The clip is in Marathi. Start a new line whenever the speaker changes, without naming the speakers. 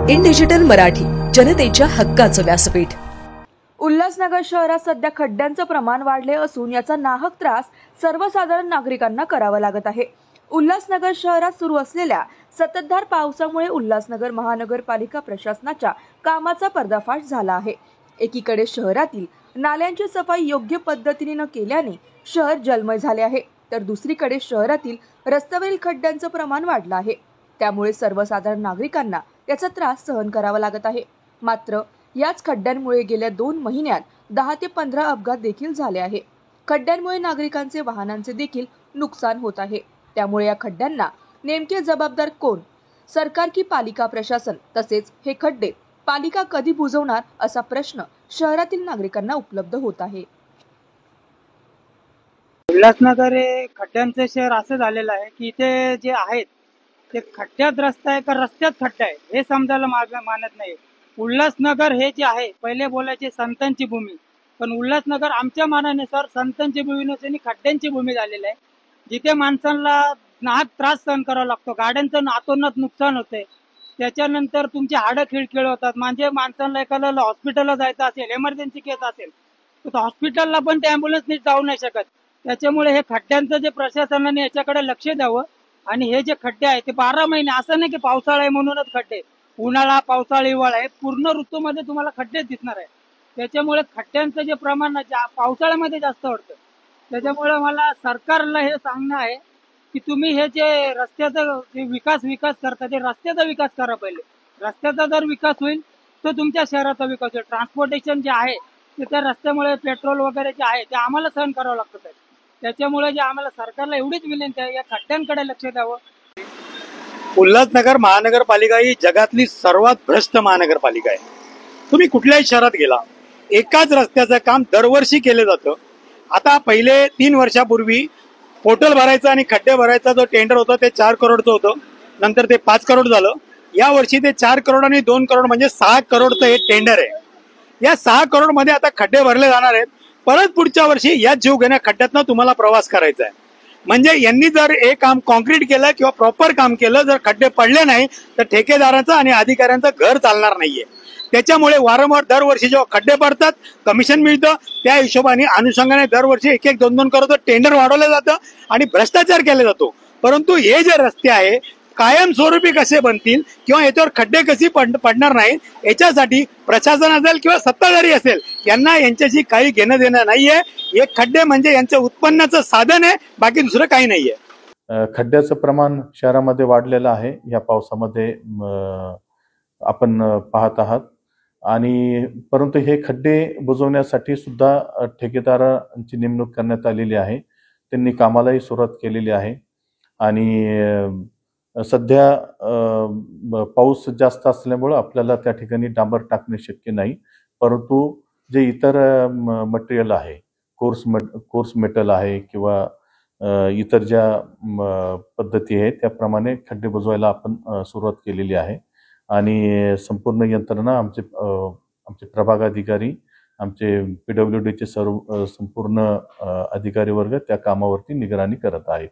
इन डिजिटल मराठी, जनतेच्या हक्काचं व्यासपीठ।
उल्हासनगर शहरात सध्या खड्ड्यांचं प्रमाण वाढले असून याचा नाहक त्रास सर्वसाधारण नागरिकांना करावा लागत आहे। उल्हासनगर शहरात सुरू असलेल्या संततधार पावसामुळे उल्हासनगर महानगरपालिका प्रशासनाच्या कामाचा पर्दाफाश झाला आहे। एकीकडे शहरातील नाल्यांची सफाई योग्य पद्धतीने न केल्याने शहर जलमय झाले आहे, तर दुसरीकडे शहरातील रस्त्यावरील खड्ड्यांचं प्रमाण वाढलं आहे। त्यामुळे सर्वसाधारण नागरिकांना याचा त्रास सहन करावा लागत आहे। मात्र याच खड्ड्यांमुळे गेल्या 2 महिन्यात 10 ते 15 अपघात देखील झाले आहे। खड्ड्यांमुळे नागरिकांचे वाहनांचे देखील नुकसान होत आहे। त्यामुळे या खड्ड्यांना नेमके जबाबदार कोण? सरकार की पालिका प्रशासन? तसेच हे खड्डे पालिका कधी बुजवणार असा प्रश्न शहरातील नागरिकांना उपलब्ध होत आहे।
उल्हासनगर हे खड्ड्यांचे शहर असं झालेलं आहे की इथे जे आहेत ते खड्ड्यात रस्ता आहे का रस्त्यात खड्डा आहे हे समजायला मानत नाही। उल्हासनगर हे जे आहे, पहिले बोलायचे संतांची भूमी, पण उल्हासनगर आमच्या मानानुसार संतांची भूमी नसून खड्ड्यांची भूमी झालेली आहे, जिथे माणसांना नाहक त्रास सहन करावा लागतो, गाड्यांचं नातोनात नुकसान होते, त्याच्यानंतर तुमची हाडं खिळखिळ होतात। म्हणजे माणसांना एखाद्याला हॉस्पिटलला जायचं असेल, इमर्जन्सी केस असेल तर हॉस्पिटलला पण ते ॲम्ब्युलन्सनी जाऊ नाही शकत। त्याच्यामुळे हे खड्ड्यांचं जे प्रशासनाने याच्याकडे लक्ष द्यावं आणि हे जे खड्डे आहेत ते 12 महिने, असं नाही की पावसाळा आहे म्हणूनच खड्डे, उन्हाळा, पावसाळा, हिवाळा हे पूर्ण ऋतूमध्ये तुम्हाला खड्डे दिसणार आहे। त्याच्यामुळे खड्ड्यांचं जे प्रमाण पावसाळ्यामध्ये जास्त वाढतं। त्याच्यामुळे मला सरकारला हे सांगणं आहे की तुम्ही हे जे रस्त्याचा विकास करता ते रस्त्याचा विकास करा। पहिले रस्त्याचा जर विकास होईल तर तुमच्या शहराचा विकास होईल। ट्रान्सपोर्टेशन जे आहे ते त्या रस्त्यामुळे पेट्रोल वगैरे जे आहे ते आम्हाला सहन करावं लागतं। त्याच्यामुळे जे आम्हाला सरकारला एवढीच विनंती आहे, या खड्ड्यांकडे लक्ष द्यावं।
उल्हासनगर महानगरपालिका ही जगातली सर्वात भ्रष्ट महानगरपालिका आहे। तुम्ही कुठल्याही शहरात गेला, एकाच रस्त्याचं काम दरवर्षी केलं जातं। आता पहिले 3 वर्षापूर्वी पोर्टल भरायचं आणि खड्डे भरायचा जो टेंडर होतं ते 4 करोडचं होतं, नंतर ते 5 करोड झालं। या वर्षी ते 4 करोड आणि 2 करोड म्हणजे 6 करोडचं हे टेंडर आहे। या 6 करोड मध्ये आता खड्डे भरले जाणार आहेत। परत पुढच्या वर्षी या जीवघेण्या खड्ड्यातनं तुम्हाला प्रवास करायचा आहे। म्हणजे यांनी जर हे काम कॉन्क्रीट केलं किंवा प्रॉपर काम केलं, जर खड्डे पडले नाही तर ठेकेदारांचं आणि अधिकाऱ्यांचं घर चालणार नाहीये। त्याच्यामुळे वारंवार दरवर्षी जेव्हा खड्डे पडतात कमिशन मिळतं, त्या हिशोबाने अनुषंगाने दरवर्षी 1-1, 2-2 करोड टेंडर वाढवलं जातं आणि भ्रष्टाचार केला जातो। परंतु हे जे रस्ते आहे कायमस्वरूपी कसे बनतील किंवा याच्यावर खड्डे कसे पडणार नाही याच्यासाठी प्रशासन असेल किंवा सत्ताधारी असेल यांना यांच्याशी काही घेणं देणं नाहीये। हे खड्डे म्हणजे यांचं उत्पन्नाचं साधन आहे, बाकी दुसरं काही नाहीये।
खड्ड्याचं प्रमाण शहरामध्ये वाढलेलं आहे या पावसामध्ये आपण पाहत आहात। आणि परंतु हे खड्डे बुजवण्यासाठी सुद्धा ठेकेदारांची नेमणूक करण्यात आलेली आहे। त्यांनी कामालाही सुरुवात केलेली आहे आणि सध्या पाऊस जास्त असल्यामुळे आपल्याला त्या ठिकाणी डांबर टाकणे शक्य नाही, परंतु जे इतर मटेरियल आहे, कोर्स मेटल आहे किंवा इतर ज्या पद्धती आहेत त्याप्रमाणे खड्डे बुजवायला आपण सुरुवात केलेली आहे। आणि संपूर्ण यंत्रणा आमचे प्रभाग अधिकारी, आमचे PWDचे संपूर्ण अधिकारी वर्ग त्या कामावरती निगराणी करत आहेत।